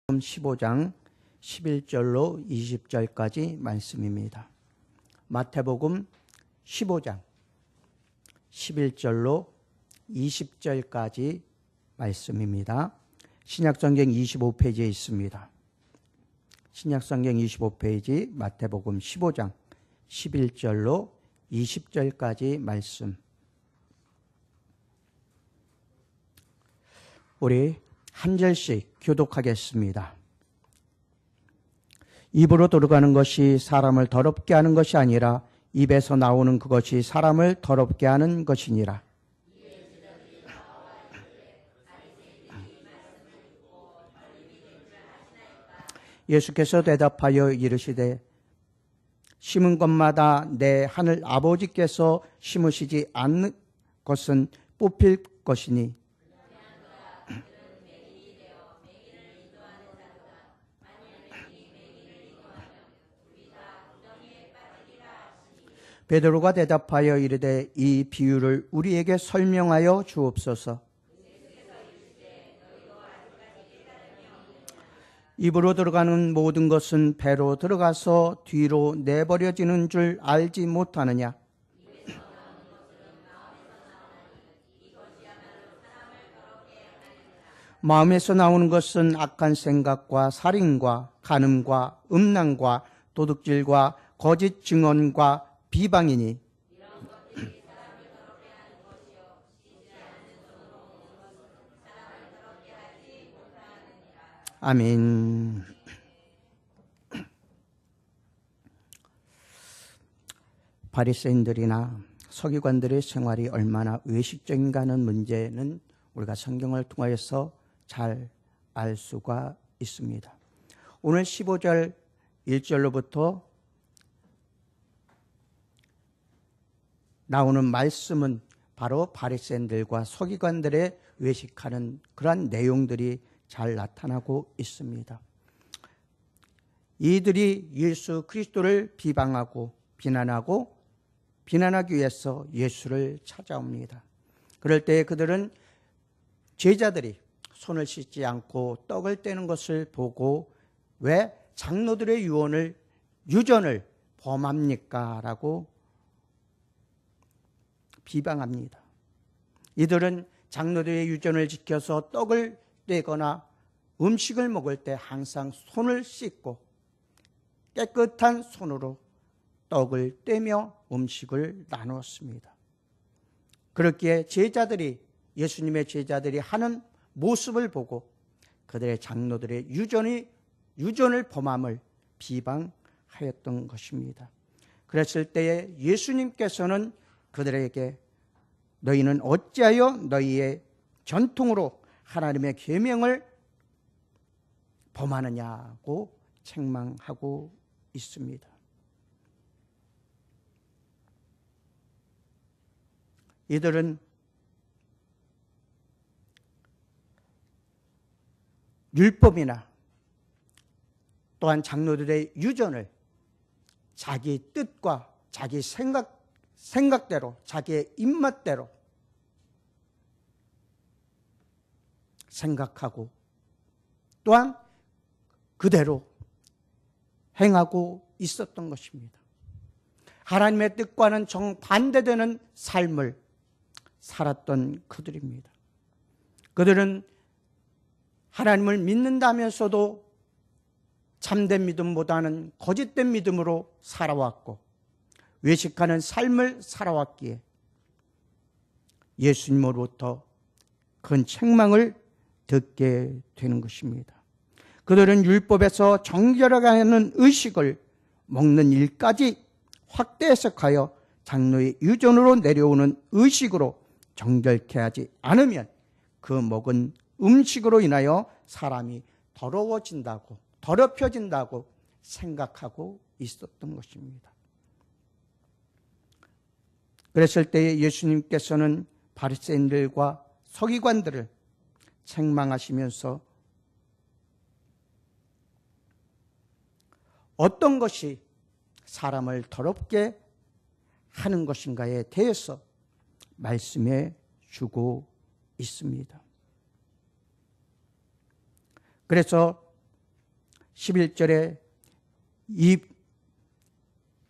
15장 11절로 20절까지 말씀입니다. 마태복음 15장 11절로 20절까지 말씀입니다. 신약성경 25페이지에 있습니다. 신약성경 25페이지 마태복음 15장 11절로 20절까지 말씀. 우리 한 절씩 교독하겠습니다. 입으로 들어가는 것이 사람을 더럽게 하는 것이 아니라 입에서 나오는 그것이 사람을 더럽게 하는 것이니라. 예수께서 대답하여 이르시되 심은 것마다 내 하늘 아버지께서 심으시지 않는 것은 뽑힐 것이니 베드로가 대답하여 이르되 이 비유를 우리에게 설명하여 주옵소서. 입으로 들어가는 모든 것은 배로 들어가서 뒤로 내버려지는 줄 알지 못하느냐. 마음에서 나오는 것은 악한 생각과 살인과 간음과 음란과 도둑질과 거짓 증언과 비방이니 아멘. 바리새인들이나 서기관들의 생활이 얼마나 외식적인가 하는 문제는 우리가 성경을 통하여서 잘 알 수가 있습니다. 오늘 15절 1절로부터 나오는 말씀은 바로 바리새인들과 서기관들의 외식하는 그러한 내용들이 잘 나타나고 있습니다. 이들이 예수 그리스도를 비방하고 비난하기 위해서 예수를 찾아옵니다. 그럴 때 그들은 제자들이 손을 씻지 않고 떡을 떼는 것을 보고 왜 장로들의 유전을 범합니까? 라고 비방합니다. 이들은 장로들의 유전을 지켜서 떡을 떼거나 음식을 먹을 때 항상 손을 씻고 깨끗한 손으로 떡을 떼며 음식을 나누었습니다. 그렇기에 예수님의 제자들이 하는 모습을 보고 그들의 장로들의 유전을 범함을 비방하였던 것입니다. 그랬을 때에 예수님께서는 그들에게 너희는 어찌하여 너희의 전통으로 하나님의 계명을 범하느냐고 책망하고 있습니다. 이들은 율법이나 또한 장로들의 유전을 자기 뜻과 자기 생각대로 자기의 입맛대로 생각하고 또한 그대로 행하고 있었던 것입니다. 하나님의 뜻과는 정반대되는 삶을 살았던 그들입니다. 그들은 하나님을 믿는다면서도 참된 믿음보다는 거짓된 믿음으로 살아왔고 외식하는 삶을 살아왔기에 예수님으로부터 큰 책망을 듣게 되는 것입니다. 그들은 율법에서 정결하게 하는 의식을 먹는 일까지 확대 해석하여 장로의 유전으로 내려오는 의식으로 정결케 하지 않으면 그 먹은 음식으로 인하여 사람이 더럽혀진다고 생각하고 있었던 것입니다. 그랬을 때에 예수님께서는 바리새인들과 서기관들을 책망하시면서 어떤 것이 사람을 더럽게 하는 것인가에 대해서 말씀해 주고 있습니다. 그래서 11절에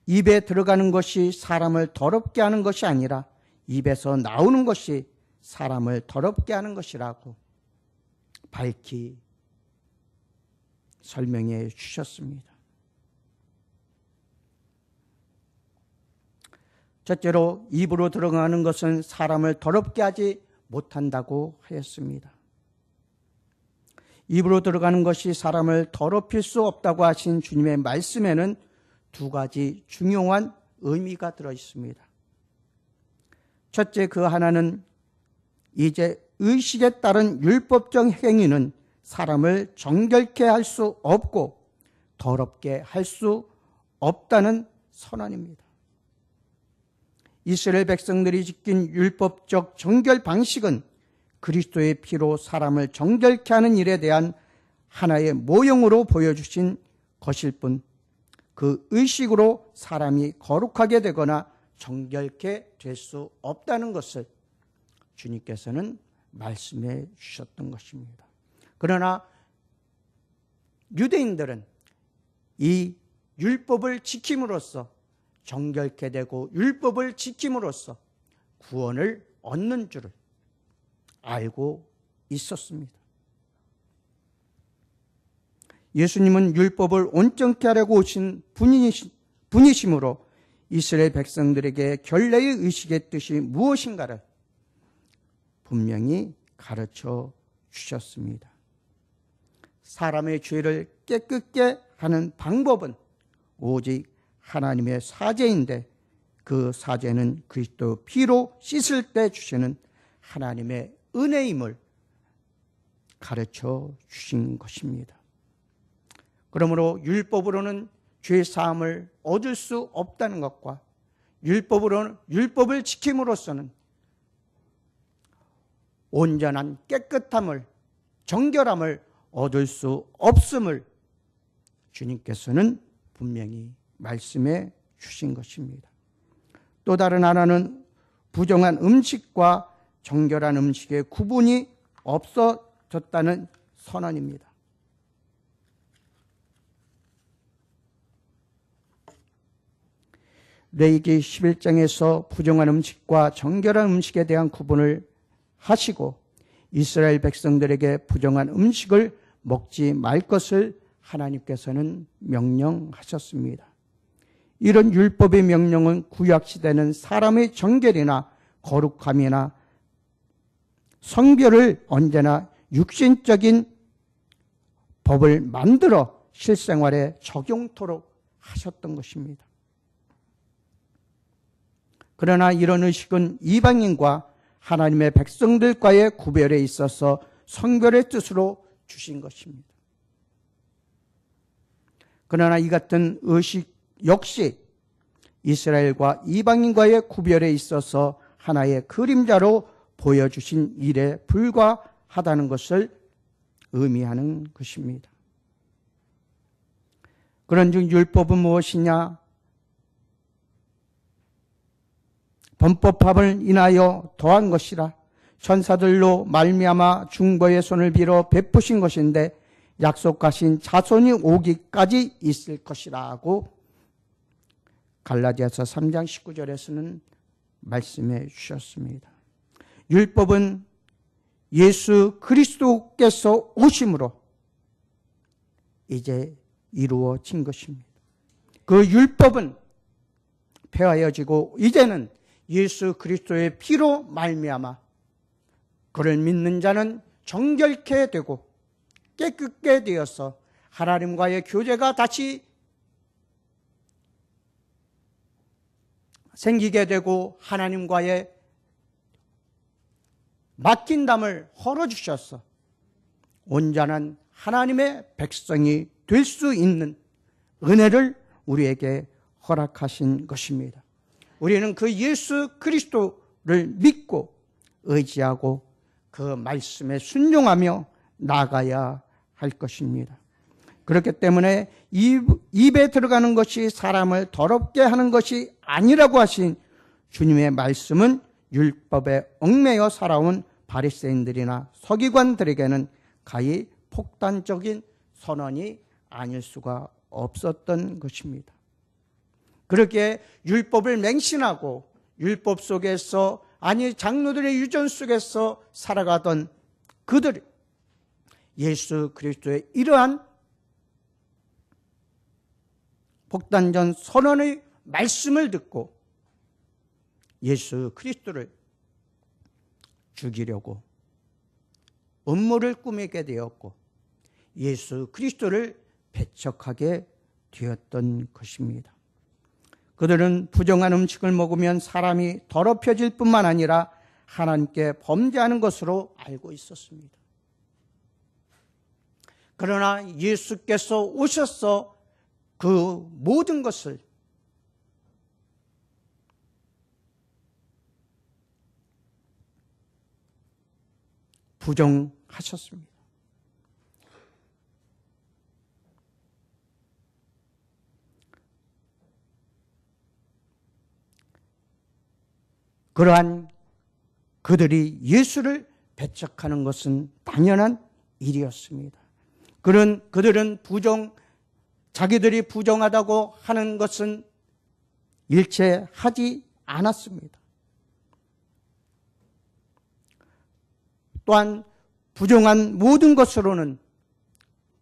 입에 들어가는 것이 사람을 더럽게 하는 것이 아니라 입에서 나오는 것이 사람을 더럽게 하는 것이라고 밝히 설명해 주셨습니다. 첫째로 입으로 들어가는 것은 사람을 더럽게 하지 못한다고 하였습니다. 입으로 들어가는 것이 사람을 더럽힐 수 없다고 하신 주님의 말씀에는 두 가지 중요한 의미가 들어 있습니다. 첫째, 그 하나는 이제 의식에 따른 율법적 행위는 사람을 정결케 할 수 없고 더럽게 할 수 없다는 선언입니다. 이스라엘 백성들이 지킨 율법적 정결 방식은 그리스도의 피로 사람을 정결케 하는 일에 대한 하나의 모형으로 보여주신 것일 뿐, 그 의식으로 사람이 거룩하게 되거나 정결케 될 수 없다는 것을 주님께서는 말씀해 주셨던 것입니다. 그러나 유대인들은 이 율법을 지킴으로써 정결케 되고 율법을 지킴으로써 구원을 얻는 줄을 알고 있었습니다. 예수님은 율법을 온전케 하려고 오신 분이시므로 이스라엘 백성들에게 결례의 의식의 뜻이 무엇인가를 분명히 가르쳐 주셨습니다. 사람의 죄를 깨끗게 하는 방법은 오직 하나님의 사죄인데, 그 사죄는 그리스도 피로 씻을 때 주시는 하나님의 은혜임을 가르쳐 주신 것입니다. 그러므로 율법으로는 죄 사함을 얻을 수 없다는 것과 율법을 지킴으로써는 온전한 깨끗함을, 정결함을 얻을 수 없음을 주님께서는 분명히 말씀해 주신 것입니다. 또 다른 하나는 부정한 음식과 정결한 음식의 구분이 없어졌다는 선언입니다. 레위기 11장에서 부정한 음식과 정결한 음식에 대한 구분을 하시고 이스라엘 백성들에게 부정한 음식을 먹지 말 것을 하나님께서는 명령하셨습니다. 이런 율법의 명령은 구약시대는 사람의 정결이나 거룩함이나 성별을 언제나 육신적인 법을 만들어 실생활에 적용토록 하셨던 것입니다. 그러나 이런 의식은 이방인과 하나님의 백성들과의 구별에 있어서 성별의 뜻으로 주신 것입니다. 그러나 이 같은 의식 역시 이스라엘과 이방인과의 구별에 있어서 하나의 그림자로 보여주신 일에 불과하다는 것을 의미하는 것입니다. 그런즉 율법은 무엇이냐? 범법함을 인하여 더한 것이라 천사들로 말미암아 중보의 손을 빌어 베푸신 것인데 약속하신 자손이 오기까지 있을 것이라고 갈라디아서 3장 19절에서는 말씀해 주셨습니다. 율법은 예수 그리스도께서 오심으로 이제 이루어진 것입니다. 그 율법은 폐하여지고 이제는 예수 그리스도의 피로 말미암아 그를 믿는 자는 정결케 되고 깨끗게 되어서 하나님과의 교제가 다시 생기게 되고 하나님과의 맡긴담을 헐어주셔서 온전한 하나님의 백성이 될 수 있는 은혜를 우리에게 허락하신 것입니다. 우리는 그 예수 그리스도를 믿고 의지하고 그 말씀에 순종하며 나아가야 할 것입니다. 그렇기 때문에 입에 들어가는 것이 사람을 더럽게 하는 것이 아니라고 하신 주님의 말씀은 율법에 얽매여 살아온 바리새인들이나 서기관들에게는 가히 폭탄적인 선언이 아닐 수가 없었던 것입니다. 그렇게 율법을 맹신하고 율법 속에서 장로들의 유전 속에서 살아가던 그들, 예수 그리스도의 이러한 복단전 선언의 말씀을 듣고 예수 그리스도를 죽이려고 음모를 꾸미게 되었고 예수 그리스도를 배척하게 되었던 것입니다. 그들은 부정한 음식을 먹으면 사람이 더럽혀질 뿐만 아니라 하나님께 범죄하는 것으로 알고 있었습니다. 그러나 예수께서 오셔서 그 모든 것을 부정하셨습니다. 그러한 그들이 예수를 배척하는 것은 당연한 일이었습니다. 그들은 자기들이 부정하다고 하는 것은 일체하지 않았습니다. 또한 부정한 모든 것으로는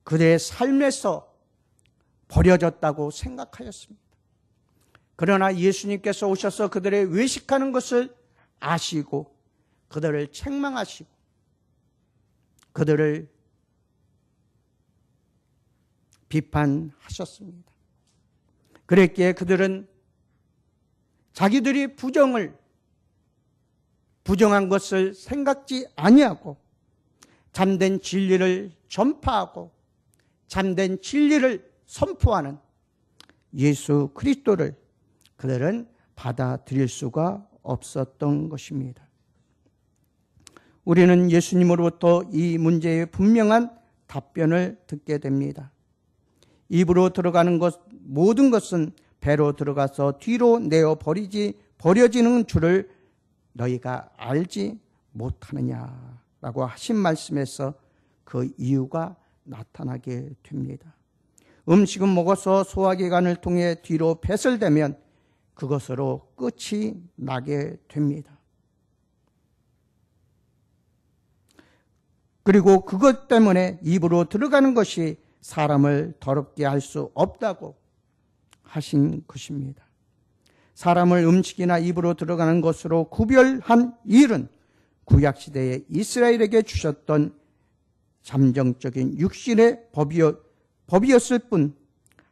그들의 삶에서 버려졌다고 생각하였습니다. 그러나 예수님께서 오셔서 그들의 외식하는 것을 아시고 그들을 책망하시고 그들을 비판하셨습니다. 그랬기에 그들은 자기들이 부정한 것을 생각지 아니하고 참된 진리를 전파하고 참된 진리를 선포하는 예수 그리스도를 그들은 받아들일 수가 없었던 것입니다. 우리는 예수님으로부터 이 문제에 분명한 답변을 듣게 됩니다. 입으로 들어가는 모든 것은 배로 들어가서 뒤로 내어 버려지는 줄을 너희가 알지 못하느냐라고 하신 말씀에서 그 이유가 나타나게 됩니다. 음식은 먹어서 소화기관을 통해 뒤로 배설되면 그것으로 끝이 나게 됩니다. 그리고 그것 때문에 입으로 들어가는 것이 사람을 더럽게 할 수 없다고 하신 것입니다. 사람을 음식이나 입으로 들어가는 것으로 구별한 일은 구약시대에 이스라엘에게 주셨던 잠정적인 육신의 법이었을 뿐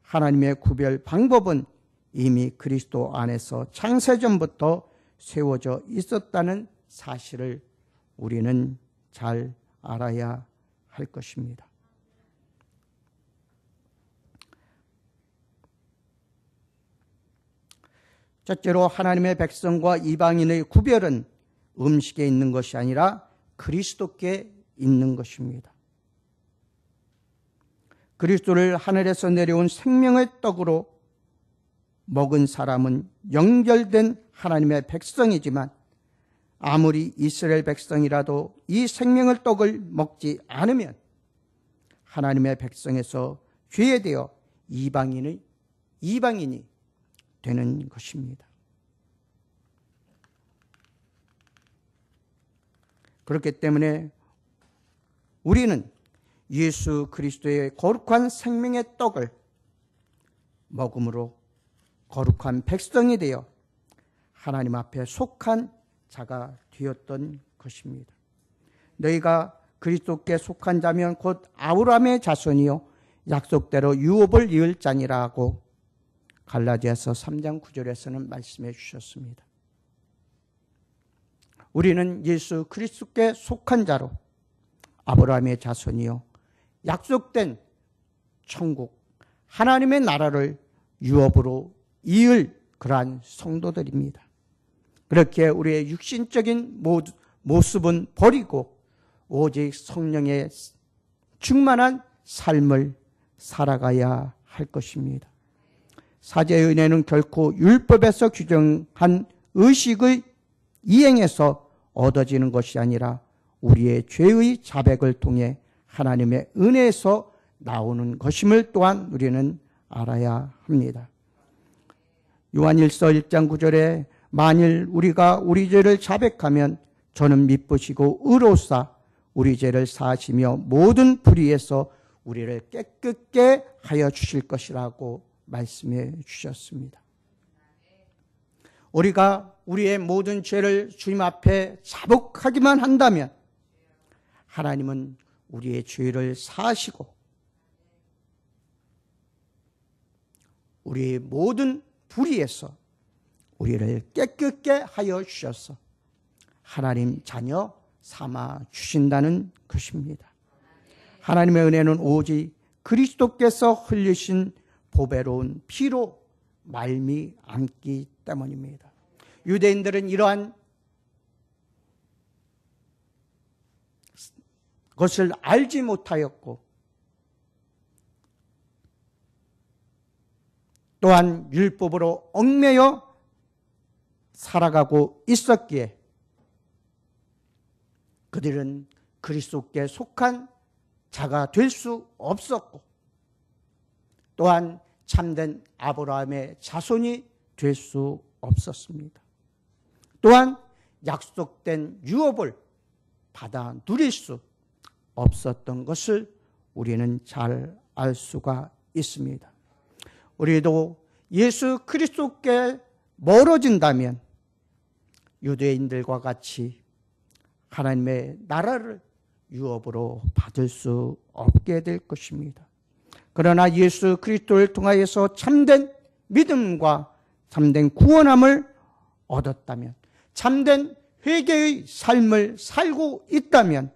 하나님의 구별 방법은 이미 그리스도 안에서 창세전부터 세워져 있었다는 사실을 우리는 잘 알아야 할 것입니다. 첫째로 하나님의 백성과 이방인의 구별은 음식에 있는 것이 아니라 그리스도께 있는 것입니다. 그리스도를 하늘에서 내려온 생명의 떡으로 먹은 사람은 연결된 하나님의 백성이지만 아무리 이스라엘 백성이라도 이 생명의 떡을 먹지 않으면 하나님의 백성에서 죄되어 이방인이 되는 것입니다. 그렇기 때문에 우리는 예수 그리스도의 거룩한 생명의 떡을 먹음으로 거룩한 백성이 되어 하나님 앞에 속한 자가 되었던 것입니다. 너희가 그리스도께 속한 자면 곧 아브라함의 자손이요 약속대로 유업을 이을 자니라고 갈라디아서 3장 9절에서는 말씀해 주셨습니다. 우리는 예수 그리스도께 속한 자로 아브라함의 자손이요 약속된 천국 하나님의 나라를 유업으로 이을 그러한 성도들입니다. 그렇게 우리의 육신적인 모습은 버리고 오직 성령의 충만한 삶을 살아가야 할 것입니다. 사제의 은혜는 결코 율법에서 규정한 의식의 이행에서 얻어지는 것이 아니라 우리의 죄의 자백을 통해 하나님의 은혜에서 나오는 것임을 또한 우리는 알아야 합니다. 요한일서 1장 9절에 만일 우리가 우리 죄를 자백하면 저는 미쁘시고 의로우사 우리 죄를 사하시며 모든 불의에서 우리를 깨끗게 하여 주실 것이라고 말씀해 주셨습니다. 우리가 우리의 모든 죄를 주님 앞에 자복하기만 한다면 하나님은 우리의 죄를 사하시고 우리의 모든 불의에서 우리를 깨끗게 하여 주셔서 하나님 자녀 삼아 주신다는 것입니다. 하나님의 은혜는 오직 그리스도께서 흘리신 보배로운 피로 말미암기 때문입니다. 유대인들은 이러한 것을 알지 못하였고 또한 율법으로 얽매여 살아가고 있었기에 그들은 그리스도께 속한 자가 될 수 없었고 또한 참된 아브라함의 자손이 될 수 없었습니다. 또한 약속된 유업을 받아 누릴 수 없었던 것을 우리는 잘 알 수가 있습니다. 우리도 예수 그리스도께 멀어진다면 유대인들과 같이 하나님의 나라를 유업으로 받을 수 없게 될 것입니다. 그러나 예수 그리스도를 통하여서 참된 믿음과 참된 구원함을 얻었다면, 참된 회개의 삶을 살고 있다면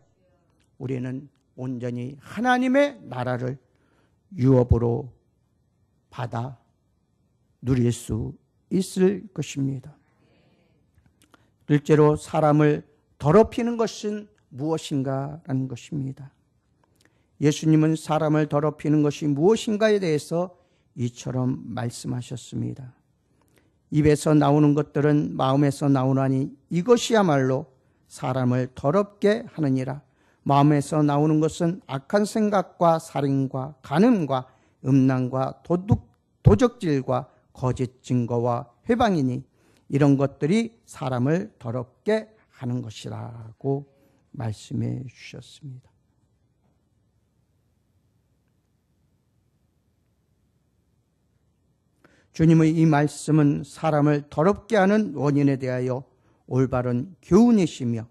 우리는 온전히 하나님의 나라를 유업으로 받아 누릴 수 있을 것입니다. 둘째로 사람을 더럽히는 것은 무엇인가라는 것입니다. 예수님은 사람을 더럽히는 것이 무엇인가에 대해서 이처럼 말씀하셨습니다. 입에서 나오는 것들은 마음에서 나오나니 이것이야말로 사람을 더럽게 하느니라. 마음에서 나오는 것은 악한 생각과 살인과 간음과 음란과 도적질과 거짓 증거와 회방이니 이런 것들이 사람을 더럽게 하는 것이라고 말씀해 주셨습니다. 주님의 이 말씀은 사람을 더럽게 하는 원인에 대하여 올바른 교훈이시며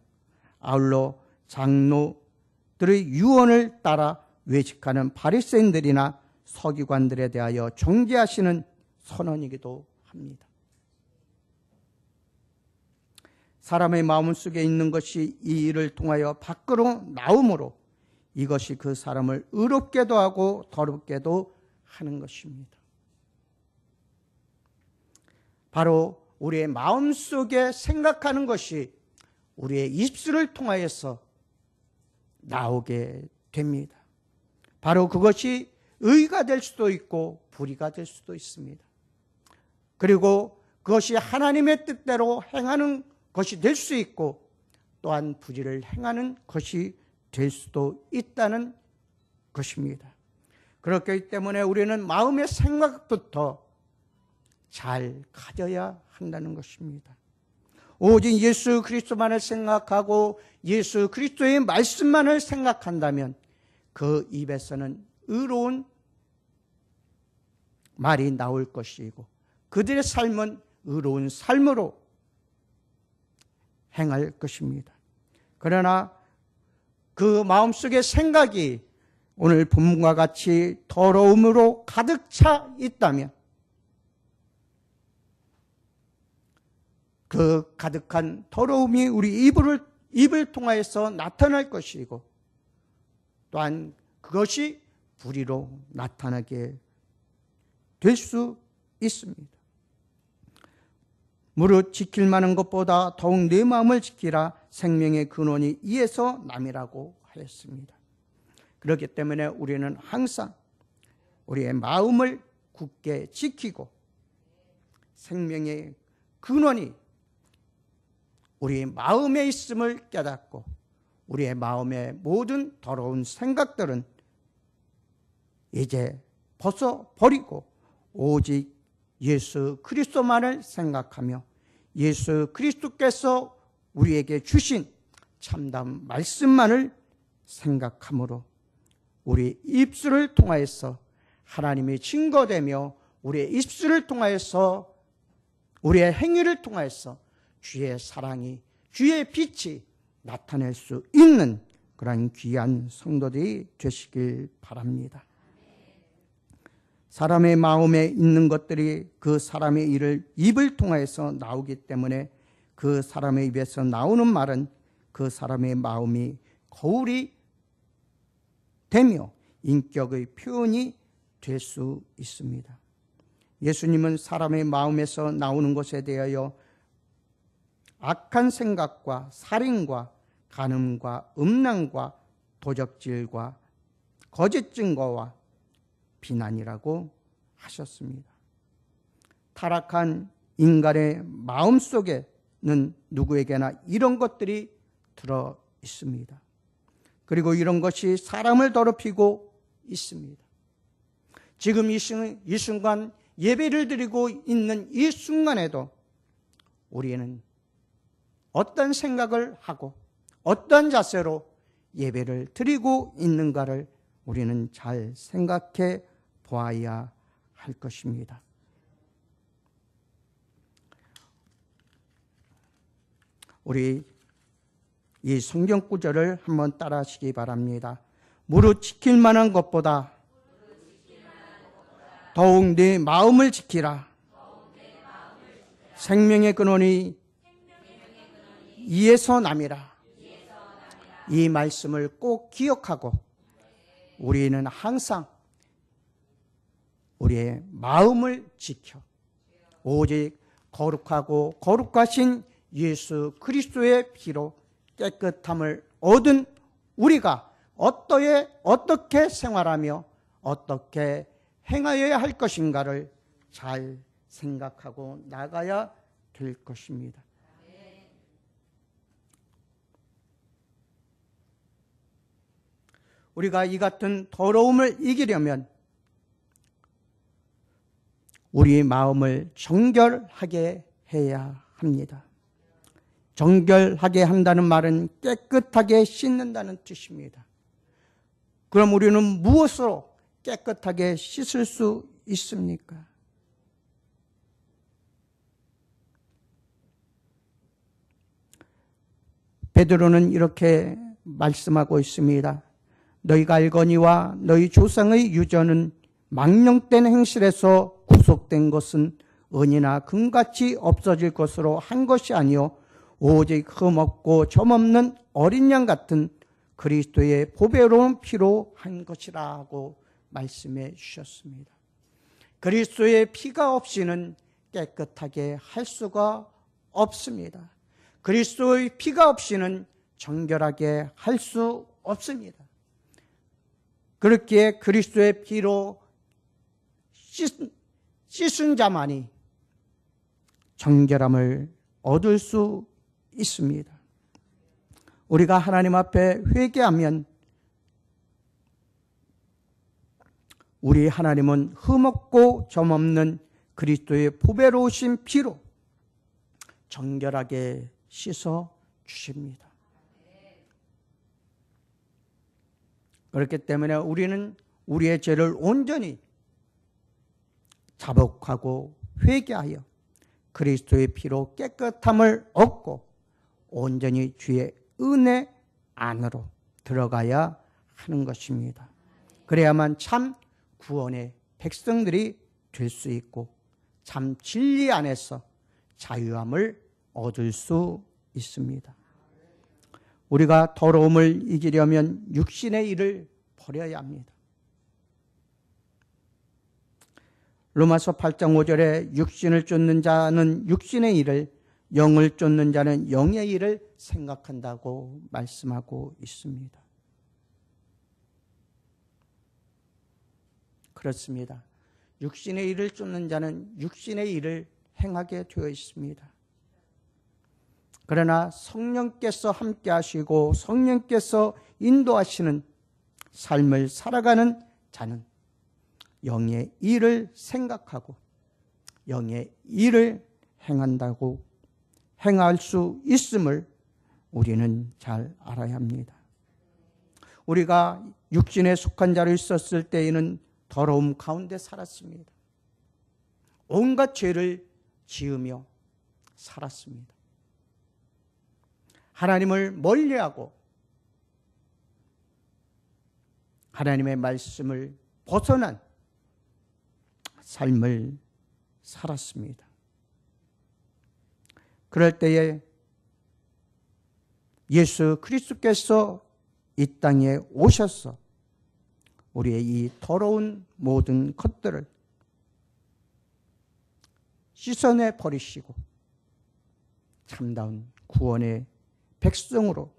아울러 장로들의 유언을 따라 외식하는 바리새인들이나 서기관들에 대하여 정죄하시는 선언이기도 합니다. 사람의 마음속에 있는 것이 이 일을 통하여 밖으로 나오므로 이것이 그 사람을 의롭게도 하고 더럽게도 하는 것입니다. 바로 우리의 마음속에 생각하는 것이 우리의 입술을 통하여서 나오게 됩니다. 바로 그것이 의가 될 수도 있고 불의가 될 수도 있습니다. 그리고 그것이 하나님의 뜻대로 행하는 것이 될 수 있고 또한 불의를 행하는 것이 될 수도 있다는 것입니다. 그렇기 때문에 우리는 마음의 생각부터 잘 가져야 한다는 것입니다. 오직 예수 그리스도만을 생각하고 예수 그리스도의 말씀만을 생각한다면 그 입에서는 의로운 말이 나올 것이고 그들의 삶은 의로운 삶으로 행할 것입니다. 그러나 그 마음속의 생각이 오늘 본문과 같이 더러움으로 가득 차 있다면 그 가득한 더러움이 우리 입을 통하여서 나타날 것이고 또한 그것이 불의로 나타나게 될 수 있습니다. 무릇 지킬 만한 것보다 더욱 내 마음을 지키라. 생명의 근원이 이에서 남이라고 하였습니다. 그렇기 때문에 우리는 항상 우리의 마음을 굳게 지키고 생명의 근원이 우리의 마음에 있음을 깨닫고 우리의 마음의 모든 더러운 생각들은 이제 벗어버리고 오직 예수 그리스도만을 생각하며 예수 그리스도께서 우리에게 주신 참담 말씀만을 생각함으로 우리 입술을 통하여서 하나님이 증거되며 우리의 입술을 통하여서 우리의 행위를 통하여서 주의 사랑이 주의 빛이 나타낼 수 있는 그런 귀한 성도들이 되시길 바랍니다. 사람의 마음에 있는 것들이 그 사람의 입을 통해서 나오기 때문에 그 사람의 입에서 나오는 말은 그 사람의 마음이 거울이 되며 인격의 표현이 될 수 있습니다. 예수님은 사람의 마음에서 나오는 것에 대하여 악한 생각과 살인과 간음과 음란과 도적질과 거짓 증거와 비난이라고 하셨습니다. 타락한 인간의 마음속에는 누구에게나 이런 것들이 들어 있습니다. 그리고 이런 것이 사람을 더럽히고 있습니다. 지금 이 순간 예배를 드리고 있는 이 순간에도 우리는 어떤 생각을 하고 어떤 자세로 예배를 드리고 있는가를 우리는 잘 생각해 보아야 할 것입니다. 우리 이 성경 구절을 한번 따라 하시기 바랍니다. 무릇 지킬 만한 것보다 더욱 네 마음을 지키라. 생명의 근원이 이에서 남이라. 이 말씀을 꼭 기억하고 우리는 항상 우리의 마음을 지켜 오직 거룩하고 거룩하신 예수 그리스도의 피로 깨끗함을 얻은 우리가 어떻게 생활하며 어떻게 행하여야 할 것인가를 잘 생각하고 나가야 될 것입니다. 우리가 이 같은 더러움을 이기려면 우리 마음을 정결하게 해야 합니다. 정결하게 한다는 말은 깨끗하게 씻는다는 뜻입니다. 그럼 우리는 무엇으로 깨끗하게 씻을 수 있습니까? 베드로는 이렇게 말씀하고 있습니다. 너희가 알거니와 너희 조상의 유전은 망령된 행실에서 구속된 것은 은이나 금같이 없어질 것으로 한 것이 아니요 오직 흠없고 점없는 어린 양 같은 그리스도의 보배로운 피로 한 것이라고 말씀해 주셨습니다. 그리스도의 피가 없이는 깨끗하게 할 수가 없습니다. 그리스도의 피가 없이는 정결하게 할 수 없습니다. 그렇기에 그리스도의 피로 씻은 자만이 정결함을 얻을 수 있습니다. 우리가 하나님 앞에 회개하면 우리 하나님은 흠없고 점없는 그리스도의 보배로우신 피로 정결하게 씻어 주십니다. 그렇기 때문에 우리는 우리의 죄를 온전히 자복하고 회개하여 그리스도의 피로 깨끗함을 얻고 온전히 주의 은혜 안으로 들어가야 하는 것입니다. 그래야만 참 구원의 백성들이 될 수 있고 참 진리 안에서 자유함을 얻을 수 있습니다. 우리가 더러움을 이기려면 육신의 일을 버려야 합니다. 로마서 8장 5절에 육신을 쫓는 자는 육신의 일을, 영을 쫓는 자는 영의 일을 생각한다고 말씀하고 있습니다. 그렇습니다. 육신의 일을 쫓는 자는 육신의 일을 행하게 되어 있습니다. 그러나 성령께서 함께 하시고 성령께서 인도하시는 삶을 살아가는 자는 영의 일을 생각하고 영의 일을 행한다고 행할 수 있음을 우리는 잘 알아야 합니다. 우리가 육신에 속한 자로 있었을 때에는 더러움 가운데 살았습니다. 온갖 죄를 지으며 살았습니다. 하나님을 멀리하고 하나님의 말씀을 벗어난 삶을 살았습니다. 그럴 때에 예수 그리스도께서 이 땅에 오셔서 우리의 이 더러운 모든 것들을 씻어내 버리시고 참다운 구원의 백성으로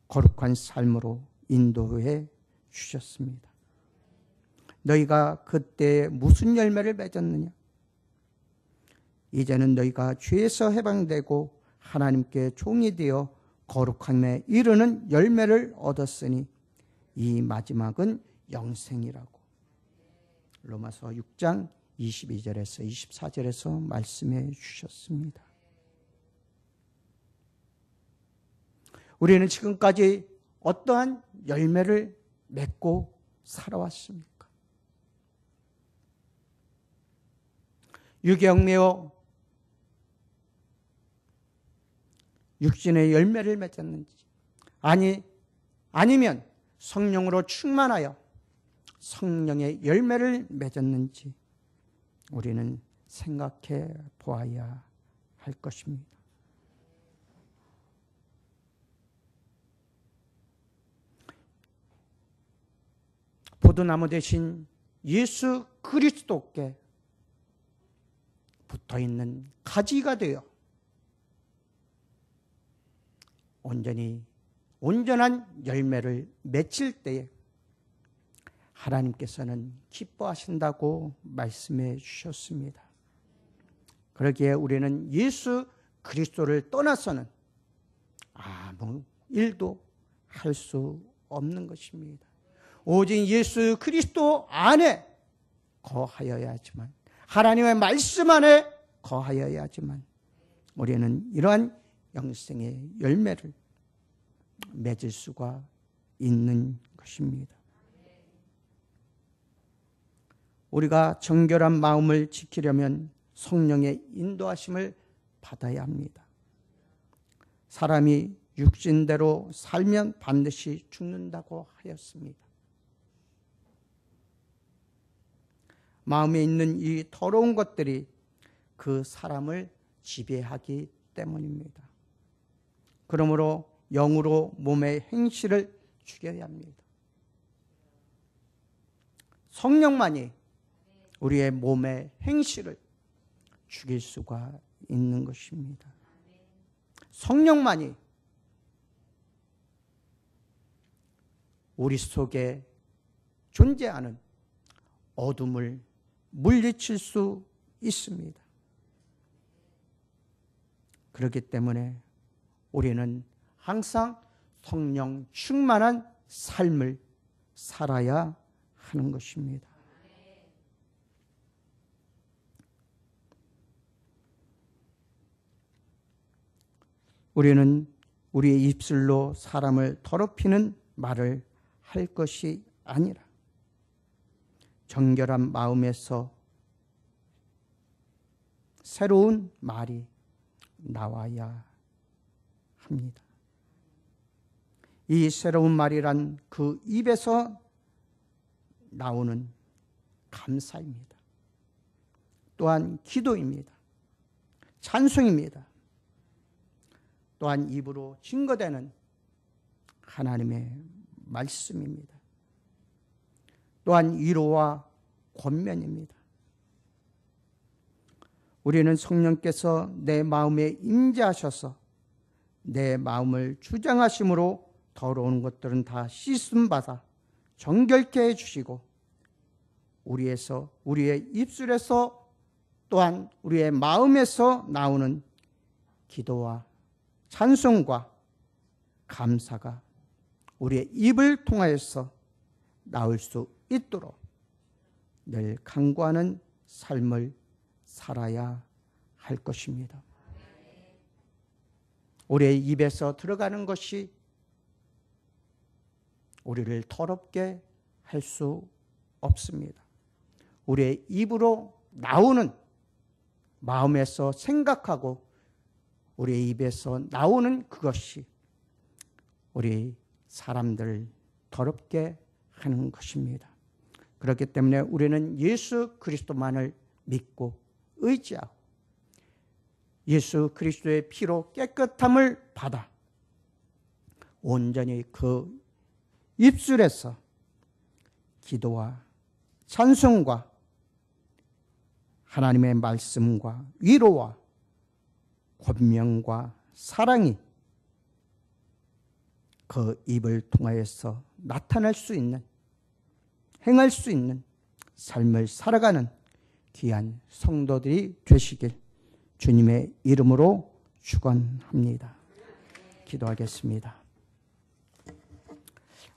거룩한 삶으로 인도해 주셨습니다. 너희가 그때 무슨 열매를 맺었느냐? 이제는 너희가 죄에서 해방되고 하나님께 종이 되어 거룩함에 이르는 열매를 얻었으니 이 마지막은 영생이라고. 로마서 6장 22절에서 24절에서 말씀해 주셨습니다. 우리는 지금까지 어떠한 열매를 맺고 살아왔습니까? 유경매어 육신의 열매를 맺었는지 아니면 성령으로 충만하여 성령의 열매를 맺었는지 우리는 생각해 보아야 할 것입니다. 포도나무 대신 예수 그리스도께 붙어있는 가지가 되어 온전한 열매를 맺힐 때에 하나님께서는 기뻐하신다고 말씀해 주셨습니다. 그러기에 우리는 예수 그리스도를 떠나서는 아무 일도 할 수 없는 것입니다. 오직 예수 그리스도 안에 거하여야 하지만, 하나님의 말씀 안에 거하여야 하지만 우리는 이러한 영생의 열매를 맺을 수가 있는 것입니다. 우리가 정결한 마음을 지키려면 성령의 인도하심을 받아야 합니다. 사람이 육신대로 살면 반드시 죽는다고 하였습니다. 마음에 있는 이 더러운 것들이 그 사람을 지배하기 때문입니다. 그러므로 영으로 몸의 행실을 죽여야 합니다. 성령만이 우리의 몸의 행실을 죽일 수가 있는 것입니다. 성령만이 우리 속에 존재하는 어둠을 물리칠 수 있습니다. 그렇기 때문에 우리는 항상 성령 충만한 삶을 살아야 하는 것입니다. 우리는 우리의 입술로 사람을 더럽히는 말을 할 것이 아니라 정결한 마음에서 새로운 말이 나와야 합니다. 이 새로운 말이란 그 입에서 나오는 감사입니다. 또한 기도입니다. 찬송입니다. 또한 입으로 증거되는 하나님의 말씀입니다. 또한 위로와 권면입니다. 우리는 성령께서 내 마음에 임재하셔서 내 마음을 주장하심으로 더러운 것들은 다 씻음받아 정결케 해주시고 우리의 입술에서 또한 우리의 마음에서 나오는 기도와 찬송과 감사가 우리의 입을 통하여서 나올 수 있도록 늘 간구하는 삶을 살아야 할 것입니다. 우리의 입에서 들어가는 것이 우리를 더럽게 할 수 없습니다. 우리의 입으로 나오는, 마음에서 생각하고 우리의 입에서 나오는 그것이 우리 사람들을 더럽게 하는 것입니다. 그렇기 때문에 우리는 예수 그리스도만을 믿고 의지하고 예수 그리스도의 피로 깨끗함을 받아 온전히 그 입술에서 기도와 찬송과 하나님의 말씀과 위로와 권명과 사랑이 그 입을 통하여서 나타날 수 있는, 행할 수 있는 삶을 살아가는 귀한 성도들이 되시길 주님의 이름으로 축원합니다. 기도하겠습니다.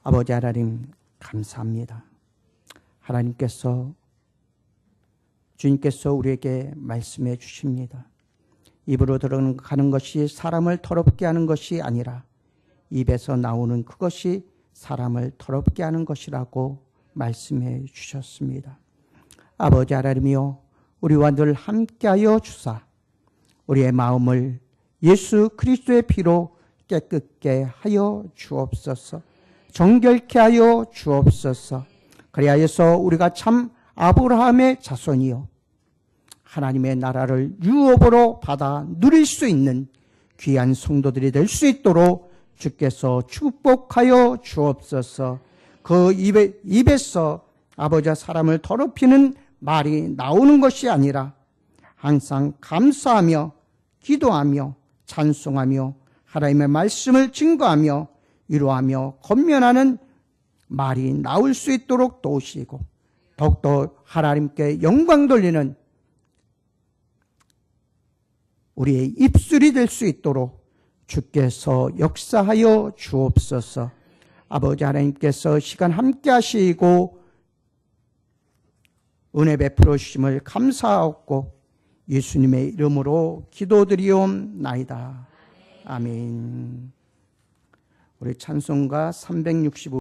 아버지 하나님 감사합니다. 주님께서 우리에게 말씀해 주십니다. 입으로 들어가는 것이 사람을 더럽게 하는 것이 아니라 입에서 나오는 그것이 사람을 더럽게 하는 것이라고 말씀해 주셨습니다. 아버지 하나님이여, 우리와 늘 함께하여 주사 우리의 마음을 예수 그리스도의 피로 깨끗게 하여 주옵소서. 정결케 하여 주옵소서. 그리하여서 우리가 참 아브라함의 자손이요 하나님의 나라를 유업으로 받아 누릴 수 있는 귀한 성도들이 될 수 있도록 주께서 축복하여 주옵소서. 그 입에서 아버지 사람을 더럽히는 말이 나오는 것이 아니라 항상 감사하며 기도하며 찬송하며 하나님의 말씀을 증거하며 위로하며 권면하는 말이 나올 수 있도록 도우시고 더욱더 하나님께 영광 돌리는 우리의 입술이 될 수 있도록 주께서 역사하여 주옵소서. 아버지 하나님께서 시간 함께 하시고 은혜 베풀어 주심을 감사하고 예수님의 이름으로 기도드리옵나이다. 아멘. 우리 찬송가 365